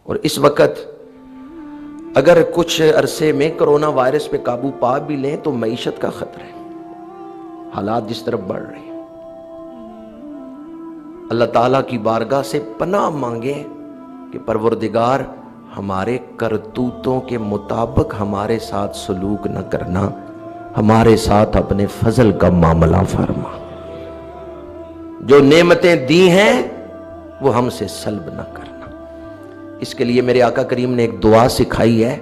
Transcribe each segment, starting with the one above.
اور اس وقت اگر کچھ عرصے میں کرونا وائرس پہ قابو پا بھی لیں تو معیشت کا خطرہ ہے، حالات جس طرف بڑھ رہے ہیں۔ اللہ تعالیٰ کی بارگاہ سے پناہ مانگیں کہ پروردگار ہمارے کرتوتوں کے مطابق ہمارے ساتھ سلوک نہ کرنا، ہمارے ساتھ اپنے فضل کا معاملہ فرما، جو نعمتیں دی ہیں وہ ہم سے سلب نہ کرنا۔ اس کے لیے میرے آقا کریم نے ایک دعا سکھائی ہے،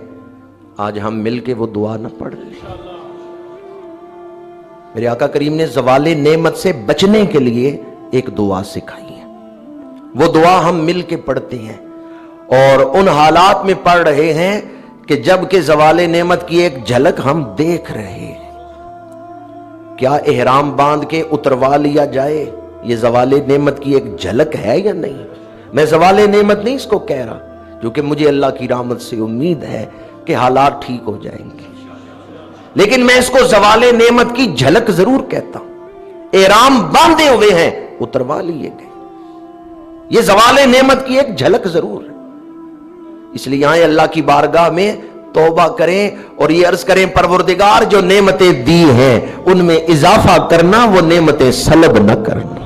آج ہم مل کے وہ دعا نہ پڑھ لیں۔ میرے آقا کریم نے زوال نعمت سے بچنے کے لیے ایک دعا سکھائی ہے، وہ دعا ہم مل کے پڑھتے ہیں اور ان حالات میں پڑھ رہے ہیں کہ جب کہ زوال نعمت کی ایک جھلک ہم دیکھ رہے ہیں۔ کیا احرام باندھ کے اتروا لیا جائے یہ زوال نعمت کی ایک جھلک ہے یا نہیں؟ میں زوال نعمت نہیں اس کو کہہ رہا، کیونکہ مجھے اللہ کی رحمت سے امید ہے کہ حالات ٹھیک ہو جائیں گے، لیکن میں اس کو زوال نعمت کی جھلک ضرور کہتا ہوں۔ احرام باندھے ہوئے ہیں، اتروا لیے گئے، یہ زوال نعمت کی ایک جھلک ضرور ہے۔ اس لیے آئیں اللہ کی بارگاہ میں توبہ کریں اور یہ عرض کریں پروردگار جو نعمتیں دی ہیں ان میں اضافہ کرنا، وہ نعمتیں سلب نہ کرنا۔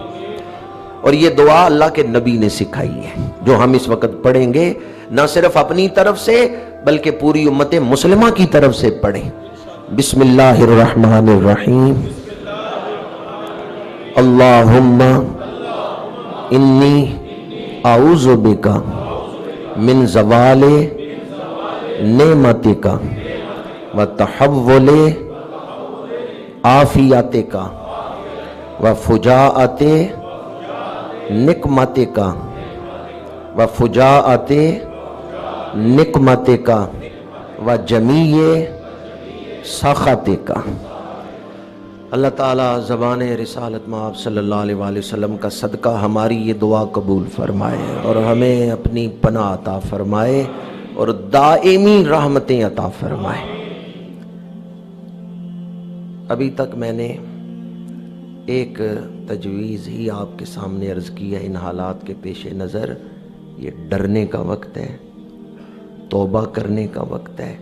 اور یہ دعا اللہ کے نبی نے سکھائی ہے جو ہم اس وقت پڑھیں گے، نہ صرف اپنی طرف سے بلکہ پوری امت مسلمہ کی طرف سے پڑھیں۔ بسم اللہ الرحمن الرحیم۔ اللہم انی اعوذ بک من زوال نعمتک و تحول عافیتک و فجاءت نقمتک و فجاءت نقمتک و جمیع سخطک۔ اللہ تعالیٰ زبان رسالت میں آپ صلی اللہ علیہ وآلہ وسلم کا صدقہ ہماری یہ دعا قبول فرمائے اور ہمیں اپنی پناہ عطا فرمائے اور دائمی رحمتیں عطا فرمائے۔ ابھی تک میں نے ایک تجویز ہی آپ کے سامنے عرض کی ہے۔ ان حالات کے پیش نظر یہ ڈرنے کا وقت ہے، توبہ کرنے کا وقت ہے،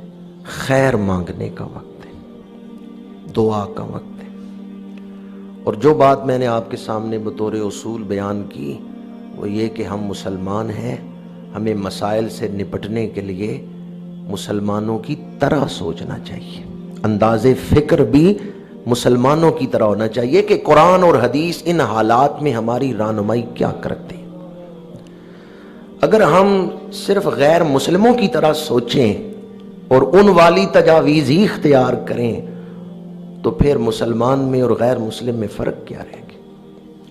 خیر مانگنے کا وقت ہے، دعا کا وقت ہے۔ اور جو بات میں نے آپ کے سامنے بطور اصول بیان کی وہ یہ کہ ہم مسلمان ہیں، ہمیں مسائل سے نپٹنے کے لیے مسلمانوں کی طرح سوچنا چاہیے، انداز فکر بھی مسلمانوں کی طرح ہونا چاہیے کہ قرآن اور حدیث ان حالات میں ہماری رہنمائی کیا کرتے ہیں۔ اگر ہم صرف غیر مسلموں کی طرح سوچیں اور ان والی تجاویز ہی اختیار کریں تو پھر مسلمان میں اور غیر مسلم میں فرق کیا رہے گا؟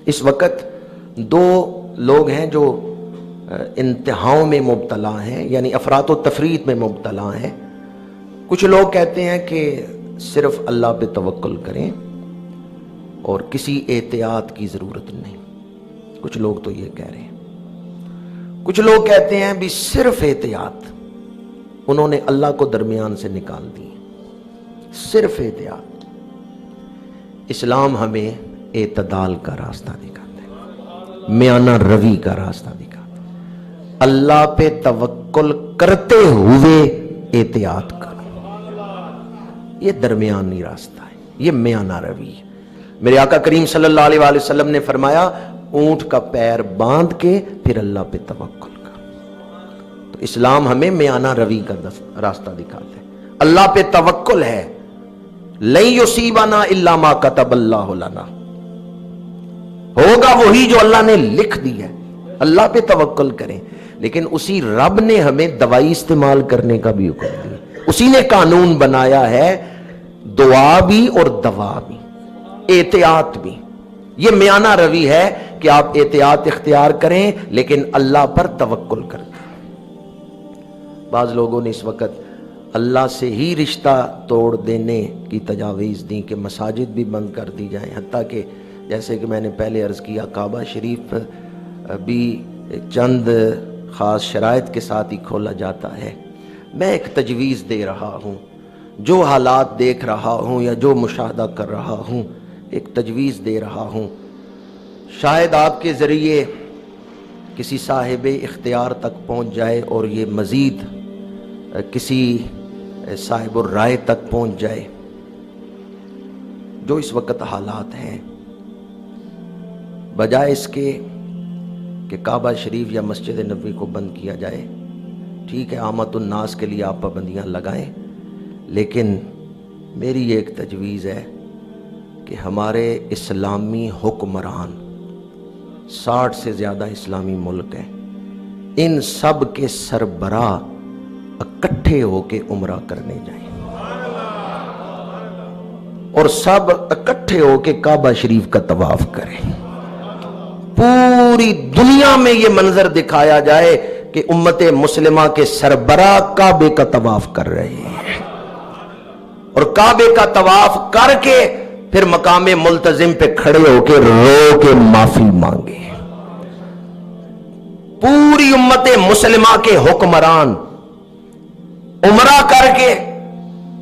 اس وقت دو لوگ ہیں جو انتہاؤں میں مبتلا ہیں، یعنی افراط و تفریط میں مبتلا ہیں۔ کچھ لوگ کہتے ہیں کہ صرف اللہ پہ توکل کریں اور کسی احتیاط کی ضرورت نہیں، کچھ لوگ تو یہ کہہ رہے ہیں۔ کچھ لوگ کہتے ہیں بھی صرف احتیاط، انہوں نے اللہ کو درمیان سے نکال دی، صرف احتیاط۔ اسلام ہمیں اعتدال کا راستہ دکھاتا ہے، میانہ روی کا راستہ دکھاتا ہے۔ اللہ پہ توکل کرتے ہوئے احتیاط کرو، یہ درمیانی راستہ ہے، یہ میانہ روی ہے۔ میرے آقا کریم صلی اللہ علیہ وآلہ وسلم نے فرمایا اونٹ کا پیر باندھ کے پھر اللہ پہ توکل کرو۔ تو اسلام ہمیں میانہ روی کا راستہ دکھاتا ہے۔ اللہ پہ توکل ہے، لن یصیبنا الا ما کتب اللہ لنا، ہوگا وہی جو اللہ نے لکھ دی ہے، اللہ پہ توکل کریں۔ لیکن اسی رب نے ہمیں دوائی استعمال کرنے کا بھی حکم دیا، اسی نے قانون بنایا ہے، دعا بھی اور دوا بھی، احتیاط بھی۔ یہ میانہ روی ہے کہ آپ احتیاط اختیار کریں لیکن اللہ پر توکل کریں۔ بعض لوگوں نے اس وقت اللہ سے ہی رشتہ توڑ دینے کی تجاویز دی کہ مساجد بھی بند کر دی جائیں، حتیٰ کہ جیسے کہ میں نے پہلے عرض کیا کعبہ شریف بھی چند خاص شرائط کے ساتھ ہی کھولا جاتا ہے۔ میں ایک تجویز دے رہا ہوں، جو حالات دیکھ رہا ہوں یا جو مشاہدہ کر رہا ہوں، ایک تجویز دے رہا ہوں، شاید آپ کے ذریعے کسی صاحب اختیار تک پہنچ جائے اور یہ مزید کسی صاحب الرائے تک پہنچ جائے، جو اس وقت حالات ہیں، بجائے اس کے کہ کعبہ شریف یا مسجد نبوی کو بند کیا جائے، ٹھیک ہے عامت الناس کے لیے آپ پابندیاں لگائیں، لیکن میری یہ ایک تجویز ہے کہ ہمارے اسلامی حکمران 60 سے زیادہ اسلامی ملک ہیں، ان سب کے سربراہ اکٹھے ہو کے عمرہ کرنے جائیں اور سب اکٹھے ہو کے کعبہ شریف کا طواف کریں، پوری دنیا میں یہ منظر دکھایا جائے کہ امت مسلمہ کے سربراہ کعبے کا طواف کر رہے ہیں، اور کعبے کا طواف کر کے پھر مقام ملتزم پہ کھڑے ہو کے رو کے معافی مانگے۔ پوری امت مسلمہ کے حکمران عمرہ کر کے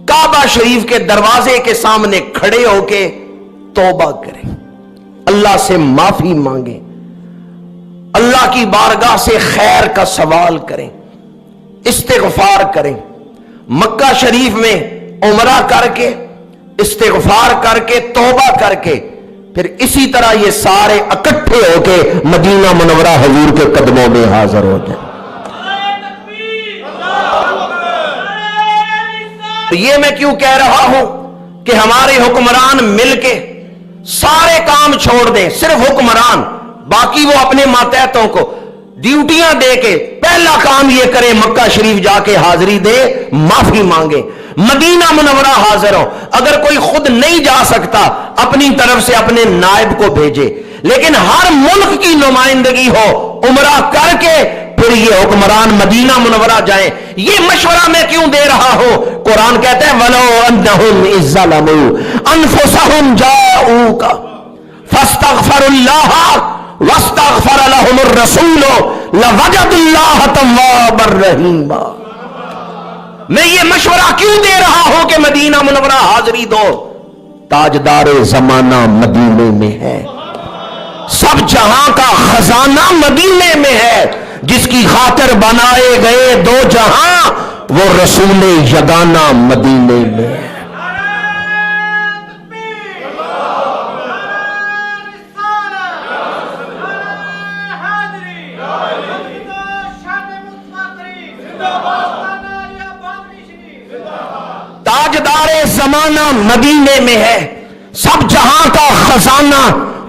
کعبہ شریف کے دروازے کے سامنے کھڑے ہو کے توبہ کریں، اللہ سے معافی مانگیں، اللہ کی بارگاہ سے خیر کا سوال کریں، استغفار کریں۔ مکہ شریف میں عمرہ کر کے استغفار کر کے توبہ کر کے پھر اسی طرح یہ سارے اکٹھے ہو کے مدینہ منورہ حضور کے قدموں میں حاضر ہو جائیں۔ یہ میں کیوں کہہ رہا ہوں کہ ہمارے حکمران مل کے سارے کام چھوڑ دیں، صرف حکمران، باقی وہ اپنے ماتحتوں کو ڈیوٹیاں دے کے پہلا کام یہ کریں مکہ شریف جا کے حاضری دے، معافی مانگے، مدینہ منورہ حاضر ہو۔ اگر کوئی خود نہیں جا سکتا اپنی طرف سے اپنے نائب کو بھیجے، لیکن ہر ملک کی نمائندگی ہو، عمرہ کر کے پھر یہ حکمران مدینہ منورہ جائیں۔ یہ مشورہ میں کیوں دے رہا ہوں؟ قرآن کہتا ہے وَلَوْ أَنَّهُمْ إِذْ ظَلَمُوا أَنفُسَهُمْ جَاءُوكَ فَاسْتَغْفَرُوا اللَّهَ وَاسْتَغْفَرَ لَهُمُ الرَّسُولُ لَوَجَدُوا اللَّهَ تَوَّابًا رَحِيمًا۔ میں یہ مشورہ کیوں دے رہا ہوں کہ مدینہ منورہ حاضری دو؟ تاجدار زمانہ مدینے میں ہے، سب جہاں کا خزانہ مدینے میں ہے، جس کی خاطر بنائے گئے دو جہاں، وہ رسول یگانہ مدینے میں ہے۔ تاجدار زمانہ مدینے میں ہے، سب جہاں کا خزانہ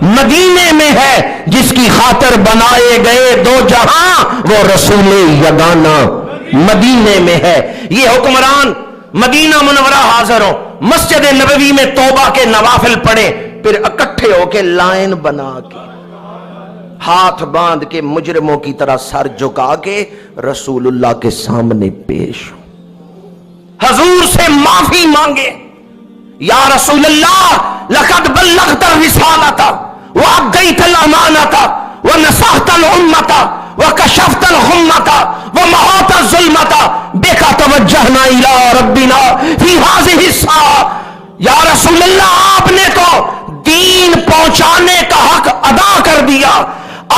مدینے میں ہے، جس کی خاطر بنائے گئے دو جہاں، وہ رسول یگانہ مدینے میں ہے۔ یہ حکمران مدینہ منورہ حاضر ہو، مسجد نبوی میں توبہ کے نوافل پڑھے، پھر اکٹھے ہو کے لائن بنا کے ہاتھ باندھ کے مجرموں کی طرح سر جھکا کے رسول اللہ کے سامنے پیش ہو، حضور سے معافی مانگے، یا رسول اللہ لقد بلغت الرسالۃ وأديت الأمانة ونصحت الأمة وكشفت الغمة ومحوت الظلمة بك توجهنا إلى ربنا في هذه الساعة۔ یا رسول اللہ آپ نے تو دین پہنچانے کا حق ادا کر دیا،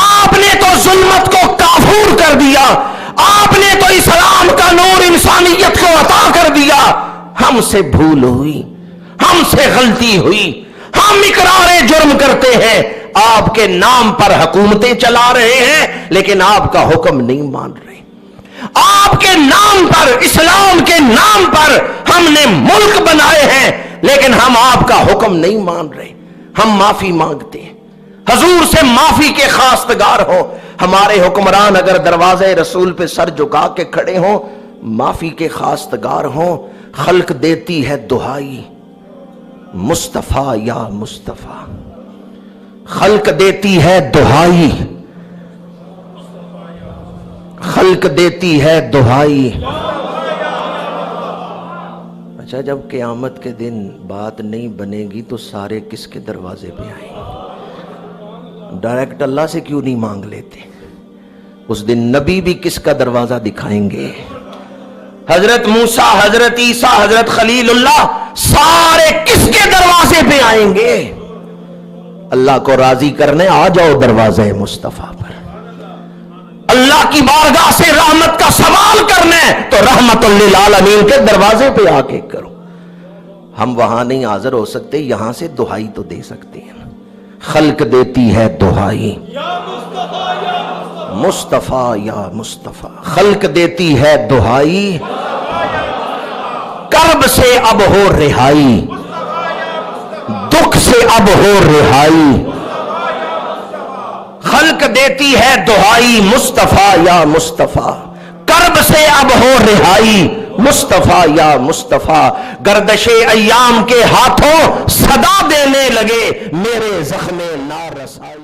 آپ نے تو ظلمت کو کافور کر دیا، آپ نے تو اسلام کا نور انسانیت کو عطا کر دیا، ہم سے بھول ہوئی، ہم سے غلطی ہوئی، ہم اقرار جرم کرتے ہیں، آپ کے نام پر حکومتیں چلا رہے ہیں لیکن آپ کا حکم نہیں مان رہے، آپ کے نام پر، اسلام کے نام پر ہم نے ملک بنائے ہیں لیکن ہم آپ کا حکم نہیں مان رہے، ہم معافی مانگتے ہیں، حضور سے معافی کے خواستگار ہو۔ ہمارے حکمران اگر دروازے رسول پہ سر جھکا کے کھڑے ہوں، معافی کے خواستگار ہوں، خلق دیتی ہے دہائی مصطفیٰ یا مصطفیٰ، خلق دیتی ہے دہائی، خلق دیتی ہے دہائی۔ اچھا، جب قیامت کے دن بات نہیں بنے گی تو سارے کس کے دروازے پہ آئیں گے؟ ڈائریکٹ اللہ سے کیوں نہیں مانگ لیتے؟ اس دن نبی بھی کس کا دروازہ دکھائیں گے؟ حضرت موسیٰ، حضرت عیسیٰ، حضرت خلیل اللہ، سارے کس کے دروازے پہ آئیں گے؟ اللہ کو راضی کرنے آ جاؤ دروازے مصطفیٰ پر، اللہ کی بارگاہ سے رحمت کا سوال کرنا ہے تو رحمت للعالمین کے دروازے پہ آ کے کرو. ہم وہاں نہیں حاضر ہو سکتے, یہاں سے دہائی تو دے سکتے ہیں. خلق دیتی ہے دہائی مصطفیٰ یا مصطفیٰ, خلق دیتی ہے دہائی, کرب سے اب ہو رہائی, دکھ سے اب ہو رہائی. خلق دیتی ہے دہائی مصطفیٰ یا مصطفیٰ, کرب سے اب ہو رہائی مصطفیٰ یا مصطفیٰ. گردش ایام کے ہاتھوں صدا دینے لگے میرے زخم نارسائی.